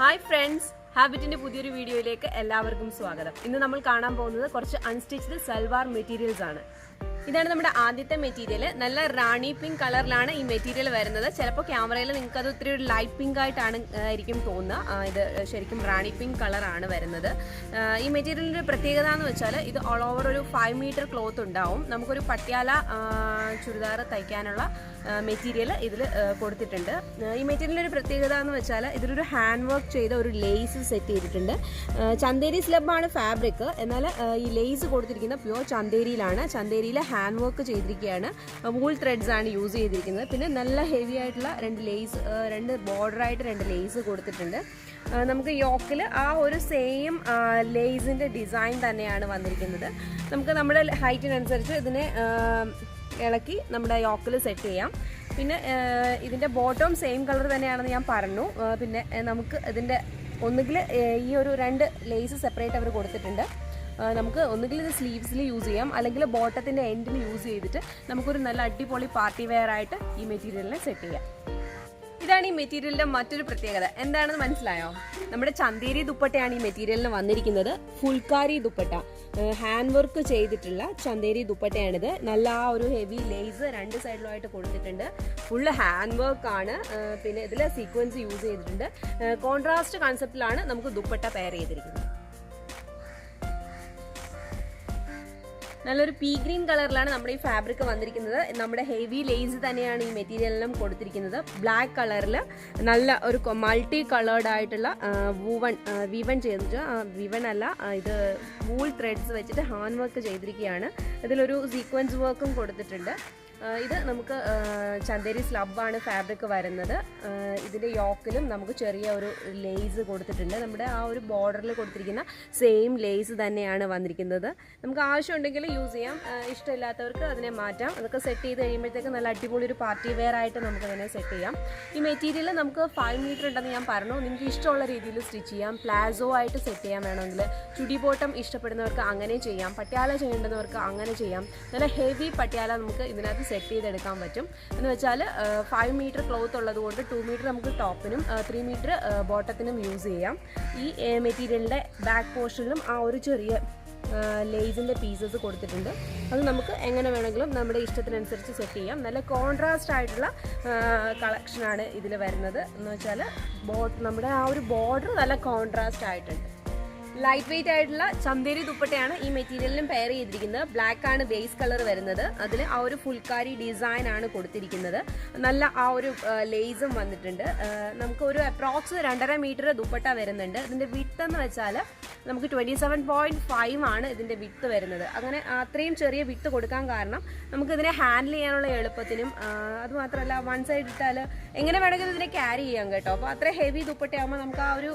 Hi friends, ഹാബിറ്റിന്റെ പുതിയൊരു വീഡിയോയിലേക്ക് എല്ലാവർക്കും സ്വാഗതം. ഇന്ന് നമ്മൾ കാണാൻ പോകുന്നത് കുറച്ച് അൺസ്റ്റിച്ച്ഡ് സൽവാർ മെറ്റീരിയൽസ് ആണ്. ഇതാണ് നമ്മുടെ ആദ്യത്തെ മെറ്റീരിയൽ. നല്ല റാണി പിങ്ക് കളറിലാണ് ഈ മെറ്റീരിയൽ വരുന്നത്. ചിലപ്പോൾ ക്യാമറയിൽ നിങ്ങൾക്ക് അത് ഒത്തിരി ഒരു ലൈറ്റ് പിങ്ക് ആയിരിക്കും തോന്നുക. ഇത് ശരിക്കും റാണി പിങ്ക് കളറാണ് വരുന്നത്. ഈ മെറ്റീരിയലിൻ്റെ പ്രത്യേകത എന്ന് വെച്ചാൽ ഇത് ഓൾ ഓവർ ഒരു 5 മീറ്റർ ക്ലോത്ത് ഉണ്ടാവും. നമുക്കൊരു പട്യാല ചുരിദാർ തയ്ക്കാനുള്ള മെറ്റീരിയൽ ഇതിൽ കൊടുത്തിട്ടുണ്ട്. ഈ മെറ്റീരിയലിൻ്റെ ഒരു പ്രത്യേകത എന്ന് വെച്ചാൽ ഇതിലൊരു ഹാൻഡ് വർക്ക് ചെയ്ത ഒരു ലേസ് സെറ്റ് ചെയ്തിട്ടുണ്ട്. ചന്തേരി സ്ലബാണ് ഫാബ്രിക്, എന്നാൽ ഈ ലേസ് കൊടുത്തിരിക്കുന്നത് പ്യുവർ ചന്തേരിയിലാണ്. ചന്തേരിയിലെ ഹാൻഡ് വർക്ക് ചെയ്തിരിക്കുകയാണ്. വൂൾ ത്രെഡ്സ് ആണ് യൂസ് ചെയ്തിരിക്കുന്നത്. പിന്നെ നല്ല ഹെവി ആയിട്ടുള്ള രണ്ട് ബോർഡറായിട്ട് 2 ലേസ് കൊടുത്തിട്ടുണ്ട്. നമുക്ക് യോക്കിൽ ആ ഒരു സെയിം ലേസിൻ്റെ ഡിസൈൻ തന്നെയാണ് വന്നിരിക്കുന്നത്. നമുക്ക് നമ്മുടെ ഹൈറ്റിനനുസരിച്ച് ഇതിനെ ഇളക്കി നമ്മുടെ യോക്കിൽ സെറ്റ് ചെയ്യാം. പിന്നെ ഇതിൻ്റെ ബോട്ടം സെയിം കളർ തന്നെയാണെന്ന് ഞാൻ പറഞ്ഞു. പിന്നെ നമുക്ക് ഇതിൻ്റെ ഒന്നുകിൽ ഈ ഒരു 2 ലേസ് സെപ്പറേറ്റ് അവർ കൊടുത്തിട്ടുണ്ട്. നമുക്ക് ഒന്നുകിൽ ഇത് സ്ലീവ്സിൽ യൂസ് ചെയ്യാം, അല്ലെങ്കിൽ ബോട്ടത്തിൻ്റെ എൻഡിൽ യൂസ് ചെയ്തിട്ട് നമുക്കൊരു നല്ല അടിപൊളി പാർട്ടി വെയർ ആയിട്ട് ഈ മെറ്റീരിയലിനെ സെറ്റ് ചെയ്യാം. ഇതാണ് ഈ മെറ്റീരിയലിൻ്റെ മറ്റൊരു പ്രത്യേകത. എന്താണെന്ന് മനസ്സിലായോ? നമ്മുടെ ചന്തേരി ദുപ്പട്ടയാണ് ഈ മെറ്റീരിയലിന് വന്നിരിക്കുന്നത്. ഫുൾക്കാരി ദുപ്പട്ട, ഹാൻഡ് വർക്ക് ചെയ്തിട്ടുള്ള ചന്തേരി ദുപ്പട്ടയാണിത്. നല്ല ആ ഒരു ഹെവി ലേസ് 2 സൈഡിലുമായിട്ട് കൊടുത്തിട്ടുണ്ട്. ഫുള്ള് ഹാൻഡ് വർക്ക് ആണ്. പിന്നെ ഇതിൽ സീക്വൻസ് യൂസ് ചെയ്തിട്ടുണ്ട്. കോൺട്രാസ്റ്റ് കൺസെപ്റ്റിലാണ് നമുക്ക് ദുപ്പട്ട പെയർ ചെയ്തിരിക്കുന്നത്. നല്ലൊരു പീ ഗ്രീൻ കളറിലാണ് നമ്മുടെ ഈ ഫാബ്രിക് വന്നിരിക്കുന്നത്. നമ്മുടെ ഹെവി ലേസ് തന്നെയാണ് ഈ മെറ്റീരിയലിനും കൊടുത്തിരിക്കുന്നത്. ബ്ലാക്ക് കളറിൽ നല്ല ഒരു മൾട്ടി കളേർഡ് ആയിട്ടുള്ള വിവൺ ചെയ്തിട്ട്, വിവൺ അല്ല, ഇത് വൂൾ ത്രെഡ്സ് വെച്ചിട്ട് ഹാൻഡ് വർക്ക് ചെയ്തിരിക്കുകയാണ്. ഇതിലൊരു സീക്വൻസ് വർക്കും കൊടുത്തിട്ടുണ്ട്. ഇത് നമുക്ക് ചന്തേരി സ്ലബാണ് ഫാബ്രിക് വരുന്നത്. ഇതിൻ്റെ യോക്കിലും നമുക്ക് ചെറിയ ഒരു ലേസ് കൊടുത്തിട്ടുണ്ട്. നമ്മുടെ ആ ഒരു ബോർഡറിൽ കൊടുത്തിരിക്കുന്ന സെയിം ലേസ് തന്നെയാണ് വന്നിരിക്കുന്നത്. നമുക്ക് ആവശ്യമുണ്ടെങ്കിൽ യൂസ് ചെയ്യാം, ഇഷ്ടമില്ലാത്തവർക്ക് അതിനെ മാറ്റാം. അതൊക്കെ സെറ്റ് ചെയ്ത് കഴിയുമ്പോഴത്തേക്ക് നല്ല അടിപൊളി ഒരു പാർട്ടി വെയർ ആയിട്ട് നമുക്ക് അതിനെ സെറ്റ് ചെയ്യാം. ഈ മെറ്റീരിയൽ നമുക്ക് 5 മീറ്റർ ഉണ്ടെന്ന് ഞാൻ പറഞ്ഞു. നിങ്ങൾക്ക് ഇഷ്ടമുള്ള രീതിയിൽ സ്റ്റിച്ച് ചെയ്യാം. പ്ലാസോ ആയിട്ട് സെറ്റ് ചെയ്യാൻ വേണമെങ്കിൽ, ചുടി ബോട്ടം ഇഷ്ടപ്പെടുന്നവർക്ക് അങ്ങനെ ചെയ്യാം, പട്യാല ചെയ്യേണ്ടുന്നവർക്ക് അങ്ങനെ ചെയ്യാം. നല്ല ഹെവി പട്യാല നമുക്ക് ഇതിനകത്ത് സെറ്റ് ചെയ്തെടുക്കാൻ പറ്റും. എന്ന് വെച്ചാൽ 5 മീറ്റർ ക്ലോത്ത് ഉള്ളത് കൊണ്ട് 2 മീറ്റർ നമുക്ക് ടോപ്പിനും 3 മീറ്റർ ബോട്ടത്തിനും യൂസ് ചെയ്യാം. ഈ മെറ്റീരിയലിൻ്റെ ബാക്ക് പോർഷനിലും ആ ഒരു ചെറിയ ലേസിൻ്റെ പീസസ് കൊടുത്തിട്ടുണ്ട്. അത് നമുക്ക് എങ്ങനെ വേണമെങ്കിലും നമ്മുടെ ഇഷ്ടത്തിനനുസരിച്ച് സെറ്റ് ചെയ്യാം. നല്ല കോൺട്രാസ്റ്റ് ആയിട്ടുള്ള കളക്ഷനാണ് ഇതിൽ വരുന്നത്. എന്ന് വെച്ചാൽ നമ്മുടെ ആ ഒരു ബോർഡർ നല്ല കോൺട്രാസ്റ്റ് ആയിട്ടുണ്ട്. ലൈറ്റ് വെയിറ്റ് ആയിട്ടുള്ള ചന്തേരി ദുപ്പട്ടയാണ് ഈ മെറ്റീരിയലിനും പെയർ ചെയ്തിരിക്കുന്നത്. ബ്ലാക്ക് ആണ് ബേസ് കളർ വരുന്നത്. അതിൽ ആ ഒരു ഫുൾക്കാരി ഡിസൈൻ ആണ് കൊടുത്തിരിക്കുന്നത്. നല്ല ആ ഒരു ലേസും വന്നിട്ടുണ്ട്. നമുക്ക് ഒരു അപ്രോക്സ് 2.5 മീറ്റർ ദുപ്പട്ട വരുന്നുണ്ട്. ഇതിൻ്റെ വിഡ്ത്ത് എന്ന് വെച്ചാൽ നമുക്ക് 27.5 ആണ് ഇതിൻ്റെ വിഡ്ത്ത് വരുന്നത്. അങ്ങനെ അത്രയും ചെറിയ വിഡ്ത്ത് കൊടുക്കാൻ കാരണം നമുക്ക് ഇതിനെ ഹാൻഡിൽ ചെയ്യാനുള്ള എളുപ്പത്തിനും, അതുമാത്രമല്ല വൺ സൈഡ് ഇട്ടാൽ എങ്ങനെ വേണമെങ്കിലും ഇതിനെ ക്യാരി ചെയ്യാം കേട്ടോ. അപ്പോൾ അത്ര ഹെവി ദുപ്പട്ടയാകുമ്പോൾ നമുക്ക് ആ ഒരു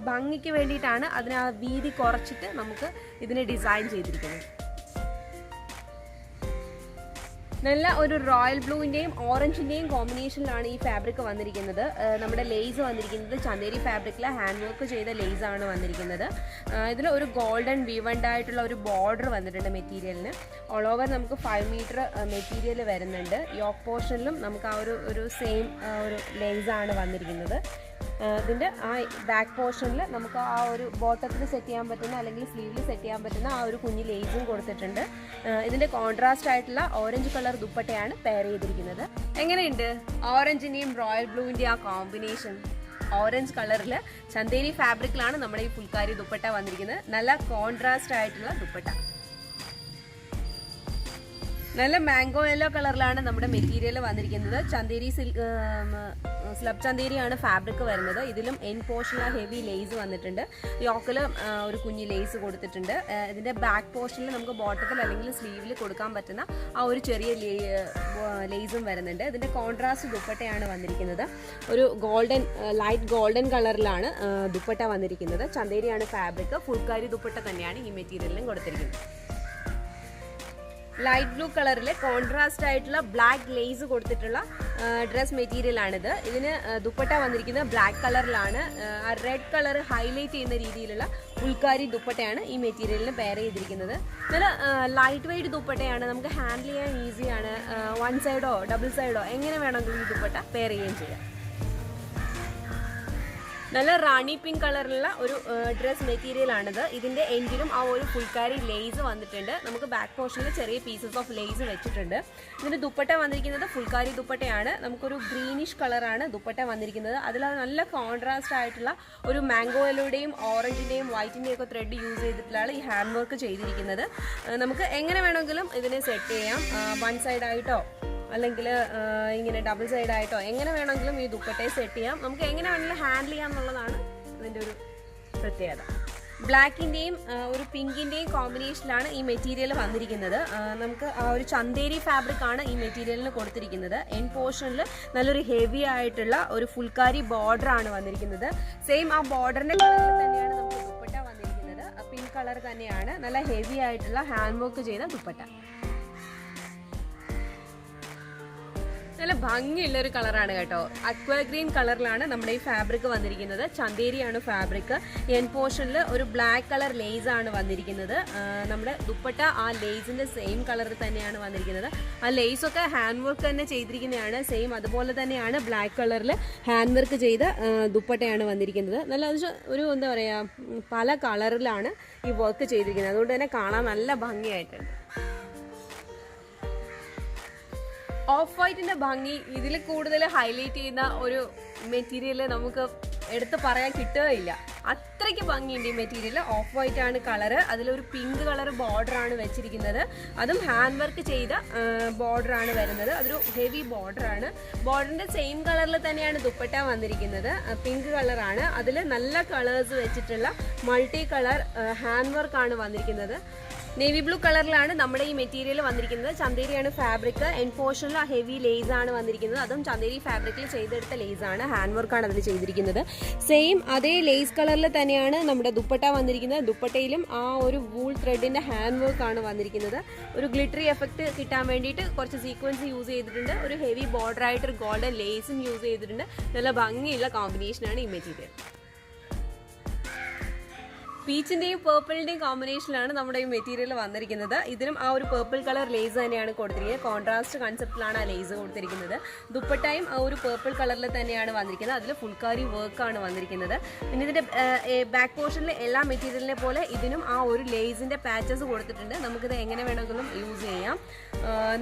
ഭംഗിക്ക് വേണ്ടിയിട്ടാണ് അതിന് ആ വീതി കുറച്ചിട്ട് നമുക്ക് ഇതിനെ ഡിസൈൻ ചെയ്തിരിക്കുന്നത്. നല്ല ഒരു റോയൽ ബ്ലൂവിൻ്റെയും ഓറഞ്ചിൻ്റെയും കോമ്പിനേഷനിലാണ് ഈ ഫാബ്രിക് വന്നിരിക്കുന്നത്. നമ്മുടെ ലേസ് വന്നിരിക്കുന്നത് ചന്തേരി ഫാബ്രിക്കിൽ ഹാൻഡ് വർക്ക് ചെയ്ത ലേസാണ് വന്നിരിക്കുന്നത്. ഇതിൽ ഒരു ഗോൾഡൻ വിവൺഡ് ആയിട്ടുള്ള ഒരു ബോർഡർ വന്നിട്ടുണ്ട് മെറ്റീരിയലിന്. ഓൾ ഓവർ നമുക്ക് 5 മീറ്റർ മെറ്റീരിയൽ വരുന്നുണ്ട്. യോക്ക് പോർഷനിലും നമുക്ക് ആ ഒരു സെയിം ഒരു ലേസാണ് വന്നിരിക്കുന്നത്. ഇതിൻ്റെ ആ ബാക്ക് പോർഷനിൽ നമുക്ക് ആ ഒരു ബോട്ടത്തിൽ സെറ്റ് ചെയ്യാൻ പറ്റുന്ന, അല്ലെങ്കിൽ സ്ലീവിൽ സെറ്റ് ചെയ്യാൻ പറ്റുന്ന ആ ഒരു കുഞ്ഞ് ലേസും കൊടുത്തിട്ടുണ്ട്. ഇതിൻ്റെ കോൺട്രാസ്റ്റ് ആയിട്ടുള്ള ഓറഞ്ച് കളർ ദുപ്പട്ടയാണ് പെയർ ചെയ്തിരിക്കുന്നത്. എങ്ങനെയുണ്ട് ഓറഞ്ചിൻ്റെയും റോയൽ ബ്ലൂവിൻ്റെയും ആ കോമ്പിനേഷൻ? ഓറഞ്ച് കളറിൽ ചന്തേരി ഫാബ്രിക്കിലാണ് നമ്മുടെ ഈ ഫുൾക്കാരി ദുപ്പട്ട വന്നിരിക്കുന്നത്. നല്ല കോൺട്രാസ്റ്റ് ആയിട്ടുള്ള ദുപ്പട്ട. നല്ല മാംഗോ യെല്ലോ കളറിലാണ് നമ്മുടെ മെറ്റീരിയൽ വന്നിരിക്കുന്നത്. ചന്തേരി സ്ലബ് ചന്തേരിയാണ് ഫാബ്രിക് വരുന്നത്. ഇതിലും എൻ പോർഷനിൽ ഹെവി ലേസ് വന്നിട്ടുണ്ട്. യോക്കിൽ ഒരു കുഞ്ഞി ലേസ് കൊടുത്തിട്ടുണ്ട്. ഇതിൻ്റെ ബാക്ക് പോർഷനിൽ നമുക്ക് ബോട്ടത്തിൽ അല്ലെങ്കിൽ സ്ലീവിൽ കൊടുക്കാൻ പറ്റുന്ന ആ ഒരു ചെറിയ ലേസും വരുന്നുണ്ട്. ഇതിൻ്റെ കോൺട്രാസ്റ്റ് ദുപ്പട്ടയാണ് വന്നിരിക്കുന്നത്. ഒരു ലൈറ്റ് ഗോൾഡൻ കളറിലാണ് ദുപ്പട്ട വന്നിരിക്കുന്നത്. ചന്തേരിയാണ് ഫാബ്രിക്. ഫുൾക്കാരി ദുപ്പട്ട തന്നെയാണ് ഈ മെറ്റീരിയലിനും കൊടുത്തിരിക്കുന്നത്. ലൈറ്റ് ബ്ലൂ കളറിൽ കോൺട്രാസ്റ്റ് ആയിട്ടുള്ള ബ്ലാക്ക് ലേസ് കൊടുത്തിട്ടുള്ള ഡ്രസ് മെറ്റീരിയലാണിത്. ഇതിന് ദുപ്പട്ട വന്നിരിക്കുന്നത് ബ്ലാക്ക് കളറിലാണ്. ആ റെഡ് കളർ ഹൈലൈറ്റ് ചെയ്യുന്ന രീതിയിലുള്ള ഫുൾക്കാരി ദുപ്പട്ടയാണ് ഈ മെറ്റീരിയലിന് പെയർ ചെയ്തിരിക്കുന്നത്. നല്ല ലൈറ്റ് വെയ്റ്റ് ദുപ്പട്ടയാണ്. നമുക്ക് ഹാൻഡിൽ ചെയ്യാൻ ഈസിയാണ്. 1 സൈഡോ ഡബിൾ സൈഡോ എങ്ങനെ വേണമെങ്കിലും ഈ ദുപ്പട്ട പെയർ ചെയ്യുകയും ചെയ്യാം. നല്ല റാണി പിങ്ക് കളറിലുള്ള ഒരു ഡ്രസ് മെറ്റീരിയൽ ആണിത്. ഇതിന്റെ എൻഡിലും ആ ഒരു ഫുൾക്കാരി ലേസ് വന്നിട്ടുണ്ട്. നമുക്ക് ബാക്ക് പോർഷനിൽ ചെറിയ പീസസ് ഓഫ് ലേസ് വെച്ചിട്ടുണ്ട്. ഇതിന്റെ ദുപ്പട്ട വന്നിരിക്കുന്നത് ഫുൾക്കാരി ദുപ്പട്ടയാണ്. നമുക്കൊരു ഗ്രീനിഷ് കളറാണ് ദുപ്പട്ട വന്നിരിക്കുന്നത്. അതിൽ നല്ല കോൺട്രാസ്റ്റ് ആയിട്ടുള്ള ഒരു മാംഗോയിലൂടെയും ഓറഞ്ചിന്റെയും വൈറ്റിന്റെയും ഒക്കെ ത്രെഡ് യൂസ് ചെയ്തിട്ടുള്ള ഈ ഹാൻഡ് വർക്ക് ചെയ്തിരിക്കുന്നത്. നമുക്ക് എങ്ങനെ വേണമെങ്കിലും ഇതിനെ സെറ്റ് ചെയ്യാം. വൺ സൈഡ് ആയിട്ടോ അല്ലെങ്കിൽ ഇങ്ങനെ ഡബിൾ സൈഡ് ആയിട്ടോ എങ്ങനെ വേണമെങ്കിലും ഈ ദുപ്പട്ടയെ സെറ്റ് ചെയ്യാം. നമുക്ക് എങ്ങനെ വേണമെങ്കിലും ഹാൻഡിൽ ചെയ്യാം എന്നുള്ളതാണ് ഇതിൻ്റെ ഒരു പ്രത്യേകത. ബ്ലാക്കിൻ്റെയും ഒരു പിങ്കിൻ്റെയും കോമ്പിനേഷനിലാണ് ഈ മെറ്റീരിയൽ വന്നിരിക്കുന്നത്. നമുക്ക് ആ ഒരു ചന്തേരി ഫാബ്രിക് ആണ് ഈ മെറ്റീരിയലിന് കൊടുത്തിരിക്കുന്നത്. എൻ പോർഷനിൽ നല്ലൊരു ഹെവി ആയിട്ടുള്ള ഒരു ഫുൾക്കാരി ബോർഡർ ആണ് വന്നിരിക്കുന്നത്. സെയിം ആ ബോർഡറിൻ്റെ കളറിൽ തന്നെയാണ് നമുക്ക് ദുപ്പട്ട വന്നിരിക്കുന്നത്. പിങ്ക് കളർ തന്നെയാണ്. നല്ല ഹെവി ആയിട്ടുള്ള ഹാൻഡ് വർക്ക് ചെയ്ത ദുപ്പട്ട. നല്ല ഭംഗിയുള്ള ഒരു കളറാണ് കേട്ടോ. അക്വ ഗ്രീൻ കളറിലാണ് നമ്മുടെ ഈ ഫാബ്രിക് വന്നിരിക്കുന്നത്. ചന്തേരിയാണ് ഫാബ്രിക്. എൻ പോർഷനിൽ ഒരു ബ്ലാക്ക് കളർ ലേസ് ആണ് വന്നിരിക്കുന്നത്. നമ്മുടെ ദുപ്പട്ട ആ ലേസിന്റെ സെയിം കളറിൽ തന്നെയാണ് വന്നിരിക്കുന്നത്. ആ ലേസ് ഒക്കെ ഹാൻഡ് വർക്ക് തന്നെ ചെയ്തിരിക്കുന്നതാണ്. സെയിം അതുപോലെ തന്നെയാണ് ബ്ലാക്ക് കളറിൽ ഹാൻഡ് വർക്ക് ചെയ്ത ദുപ്പട്ടയാണ് വന്നിരിക്കുന്നത്. നല്ല ഒരു എന്താ പറയുക, പല കളറിലാണ് ഈ വർക്ക് ചെയ്തിരിക്കുന്നത്. അതുകൊണ്ട് തന്നെ കാണാൻ നല്ല ഭംഗിയായിട്ടുണ്ട്. ഓഫ് വൈറ്റിന്റെ ഭംഗി ഇതിൽ കൂടുതൽ ഹൈലൈറ്റ് ചെയ്യുന്ന ഒരു മെറ്റീരിയൽ നമുക്ക് എടുത്ത് പറയാൻ കിട്ടുകയില്ല. അത്രയ്ക്ക് ഭംഗിയുണ്ട് ഈ മെറ്റീരിയൽ. ഓഫ് വൈറ്റ് ആണ് കളറ്. അതിലൊരു പിങ്ക് കളർ ബോർഡർ ആണ് വെച്ചിരിക്കുന്നത്. അതും ഹാൻഡ് വർക്ക് ചെയ്ത ബോർഡർ ആണ് വരുന്നത്. അതൊരു ഹെവി ബോർഡർ ആണ്. ബോർഡറിന്റെ സെയിം കളറിൽ തന്നെയാണ് ദുപ്പട്ട വന്നിരിക്കുന്നത്. പിങ്ക് കളറാണ്. അതിൽ നല്ല കളേഴ്സ് വെച്ചിട്ടുള്ള മൾട്ടി കളർ ഹാൻഡ് വർക്ക് ആണ് വന്നിരിക്കുന്നത്. നേവി ബ്ലൂ കളറിലാണ് നമ്മുടെ ഈ മെറ്റീരിയൽ വന്നിരിക്കുന്നത്. ചന്തേരിയാണ് ഫാബ്രിക്. എൻ പോർഷനിൽ ഹെവി ലേസ് ആണ് വന്നിരിക്കുന്നത്. അതും ചന്തേരി ഫാബ്രിക്കിൽ ചെയ്തെടുത്ത ലേസ് ആണ്. ഹാൻഡ് വർക്കാണ് അതിൽ ചെയ്തിരിക്കുന്നത്. സെയിം അതേ ലേസ് കളറിൽ തന്നെയാണ് നമ്മുടെ ദുപ്പട്ട വന്നിരിക്കുന്നത്. ദുപ്പട്ടയിലും ആ ഒരു വൂൾ ത്രെഡിന്റെ ഹാൻഡ് വർക്ക് ആണ് വന്നിരിക്കുന്നത്. ഒരു ഗ്ലിറ്ററി എഫക്റ്റ് കിട്ടാൻ വേണ്ടിയിട്ട് കുറച്ച് സീക്വൻസ് യൂസ് ചെയ്തിട്ടുണ്ട്. ഒരു ഹെവി ബോർഡർ ആയിട്ട് ഒരു ഗോൾഡൻ ലേസും യൂസ് ചെയ്തിട്ടുണ്ട്. നല്ല ഭംഗിയുള്ള കോമ്പിനേഷനാണ് ഈ മെറ്റീരിയൽ. പീച്ചിന്റെയും പേർപ്പിളിന്റെയും കോമ്പിനേഷനിലാണ് നമ്മുടെ ഈ മെറ്റീരിയൽ വന്നിരിക്കുന്നത്. ഇതിലും ആ ഒരു പേർപ്പിൾ കളർ ലേസ് തന്നെയാണ് കൊടുത്തിരിക്കുന്നത്. കോൺട്രാസ്റ്റ് കൺസെപ്റ്റിലാണ് ആ ലേസ് കൊടുത്തിരിക്കുന്നത്. ദുപ്പട്ടയും ആ ഒരു പേർപ്പിൾ കളറിൽ തന്നെയാണ് വന്നിരിക്കുന്നത്. അതിൽ ഫുൾക്കാരി വർക്കാണ് വന്നിരിക്കുന്നത്. പിന്നെ ഇതിന്റെ ബാക്ക് പോർഷനിൽ എല്ലാ മെറ്റീരിയലിനെ പോലെ ഇതിനും ആ ഒരു ലേസിന്റെ പാച്ചസ് കൊടുത്തിട്ടുണ്ട്. നമുക്കിത് എങ്ങനെ വേണമെങ്കിലും യൂസ് ചെയ്യാം.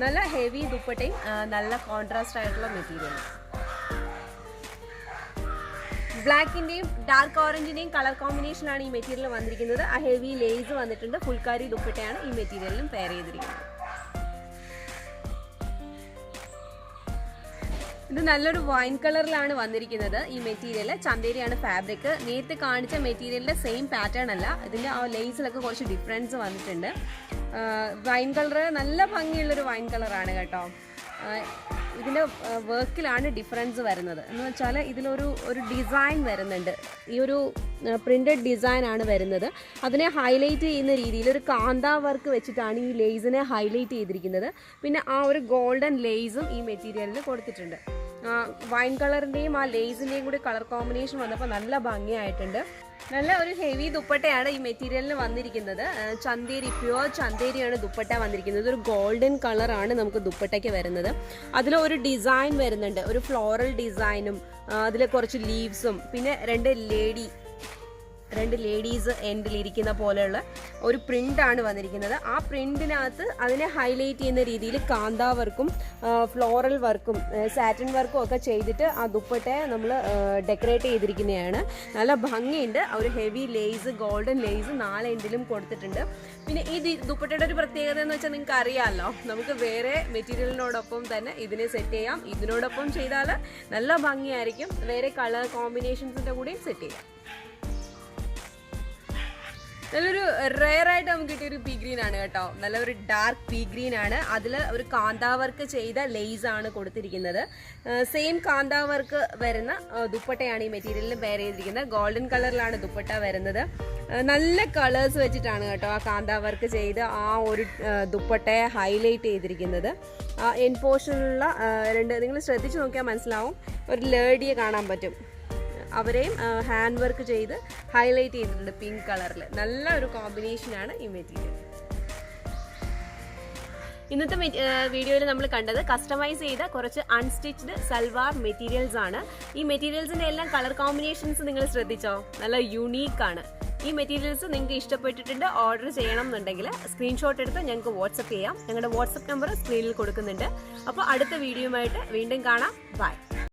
നല്ല ഹെവി ദുപ്പട്ടയും നല്ല കോൺട്രാസ്റ്റ് ആയിട്ടുള്ള മെറ്റീരിയൽ. ബ്ലാക്കിന്റെയും ഡാർക്ക് ഓറഞ്ചിന്റെയും കളർ കോമ്പിനേഷനാണ് ഈ മെറ്റീരിയൽ വന്നിരിക്കുന്നത്. ആ ഹെവി ലേസ് വന്നിട്ടുണ്ട്. ഫുൾക്കാരി ദുപ്പട്ടയാണ് ഈ മെറ്റീരിയലിലും പെയർ ചെയ്തിരിക്കുന്നത്. ഇത് നല്ലൊരു വൈൻ കളറിലാണ് വന്നിരിക്കുന്നത് ഈ മെറ്റീരിയൽ. ചന്തേരിയാണ് ഫാബ്രിക്. നേരത്തെ കാണിച്ച മെറ്റീരിയലിന്റെ സെയിം പാറ്റേൺ അല്ല. ഇതിന്റെ ആ ലേസിലൊക്കെ കുറച്ച് ഡിഫറൻസ് വന്നിട്ടുണ്ട്. വൈൻ കളർ നല്ല ഭംഗിയുള്ളൊരു വൈൻ കളറാണ് കേട്ടോ. ഇതിൻ്റെ വർക്കിലാണ് ഡിഫറൻസ് വരുന്നത്. എന്ന് വെച്ചാൽ ഇതിലൊരു ഡിസൈൻ വരുന്നുണ്ട്. ഈ ഒരു പ്രിന്റഡ് ഡിസൈൻ ആണ് വരുന്നത്. അതിനെ ഹൈലൈറ്റ് ചെയ്യുന്ന രീതിയിൽ ഒരു കാന്താ വർക്ക് വെച്ചിട്ടാണ് ഈ ലേസിനെ ഹൈലൈറ്റ് ചെയ്തിരിക്കുന്നത്. പിന്നെ ആ ഒരു ഗോൾഡൻ ലേസും ഈ മെറ്റീരിയലിൽ കൊടുത്തിട്ടുണ്ട്. വൈൻ കളറിൻ്റെയും ആ ലേസിൻ്റെയും കൂടി കളർ കോമ്പിനേഷൻ വന്നപ്പോൾ നല്ല ഭംഗിയായിട്ടുണ്ട്. നല്ല ഒരു ഹെവി ദുപ്പട്ടയാണ് ഈ മെറ്റീരിയലിന് വന്നിരിക്കുന്നത്. ചന്തേരി, പ്യുവർ ചന്തേരിയാണ് ദുപ്പട്ട വന്നിരിക്കുന്നത്. ഒരു ഗോൾഡൻ കളറാണ് നമുക്ക് ദുപ്പട്ടയ്ക്ക് വരുന്നത്. അതിൽ ഒരു ഡിസൈൻ വരുന്നുണ്ട്, ഒരു ഫ്ലോറൽ ഡിസൈനും അതിൽ കുറച്ച് ലീവ്സും പിന്നെ രണ്ട് ലേഡീസ് എൻഡിലിരിക്കുന്ന പോലെയുള്ള ഒരു പ്രിൻ്റാണ് വന്നിരിക്കുന്നത്. ആ പ്രിൻറ്റിനകത്ത് അതിനെ ഹൈലൈറ്റ് ചെയ്യുന്ന രീതിയിൽ കാന്താ വർക്കും ഫ്ലോറൽ വർക്കും സാറ്റിൻ വർക്കും ഒക്കെ ചെയ്തിട്ട് ആ ദുപ്പട്ടയെ നമ്മൾ ഡെക്കറേറ്റ് ചെയ്തിരിക്കുന്നതാണ്. നല്ല ഭംഗിയുണ്ട്. ഒരു ഹെവി ലേസ്, ഗോൾഡൻ ലേസ് 4 എൻഡിലും കൊടുത്തിട്ടുണ്ട്. പിന്നെ ഈ ദുപ്പട്ടയുടെ ഒരു പ്രത്യേകത എന്ന് വെച്ചാൽ നിങ്ങൾക്ക് അറിയാമല്ലോ, നമുക്ക് വേറെ മെറ്റീരിയലിനോടൊപ്പം തന്നെ ഇതിനെ സെറ്റ് ചെയ്യാം. ഇതിനോടൊപ്പം ചെയ്താൽ നല്ല ഭംഗിയായിരിക്കും. വേറെ കളർ കോമ്പിനേഷൻസിൻ്റെ കൂടെയും സെറ്റ് ചെയ്യാം. നല്ലൊരു റെയർ ആയിട്ട് നമുക്ക് കിട്ടിയൊരു പീ ഗ്രീൻ ആണ് കേട്ടോ. നല്ലൊരു ഡാർക്ക് പീ ഗ്രീൻ ആണ്. അതിൽ ഒരു കാന്താ വർക്ക് ചെയ്ത ലേസ് ആണ് കൊടുത്തിരിക്കുന്നത്. സെയിം കാന്താ വർക്ക് വരുന്ന ദുപ്പട്ടയാണ് ഈ മെറ്റീരിയലിൽ വെയർ ചെയ്തിരിക്കുന്നത്. ഗോൾഡൻ കളറിലാണ് ദുപ്പട്ട വരുന്നത്. നല്ല കളേഴ്സ് വെച്ചിട്ടാണ് കേട്ടോ ആ കാന്താ വർക്ക് ചെയ്ത് ആ ഒരു ദുപ്പട്ടയെ ഹൈലൈറ്റ് ചെയ്തിരിക്കുന്നത്. എൻ പോർഷനിലുള്ള നിങ്ങൾ ശ്രദ്ധിച്ച് നോക്കിയാൽ മനസ്സിലാവും, ഒരു ലേഡിയെ കാണാൻ പറ്റും. അവരെയും ഹാൻഡ് വർക്ക് ചെയ്ത് ഹൈലൈറ്റ് ചെയ്തിട്ടുണ്ട് പിങ്ക് കളറിൽ. നല്ല ഒരു കോമ്പിനേഷനാണ് ഈ മെറ്റീരിയൽ. ഇന്നത്തെ വീഡിയോയിൽ നമ്മൾ കണ്ടത് കസ്റ്റമൈസ് ചെയ്ത കുറച്ച് അൺസ്റ്റിച്ച്ഡ് സൽവാർ മെറ്റീരിയൽസ് ആണ്. ഈ മെറ്റീരിയൽസിന്റെ എല്ലാം കളർ കോമ്പിനേഷൻസ് നിങ്ങൾ ശ്രദ്ധിച്ചോ? നല്ല യുണീക്ക് ആണ്. ഈ മെറ്റീരിയൽസ് നിങ്ങൾക്ക് ഇഷ്ടപ്പെട്ടിട്ടുണ്ട്, ഓർഡർ ചെയ്യണം എന്നുണ്ടെങ്കിൽ സ്ക്രീൻഷോട്ട് എടുത്ത് ഞങ്ങൾക്ക് വാട്സപ്പ് ചെയ്യാം. ഞങ്ങളുടെ വാട്സപ്പ് നമ്പർ സ്ക്രീനിൽ കൊടുക്കുന്നുണ്ട്. അപ്പോൾ അടുത്ത വീഡിയോയുമായിട്ട് വീണ്ടും കാണാം. ബൈ.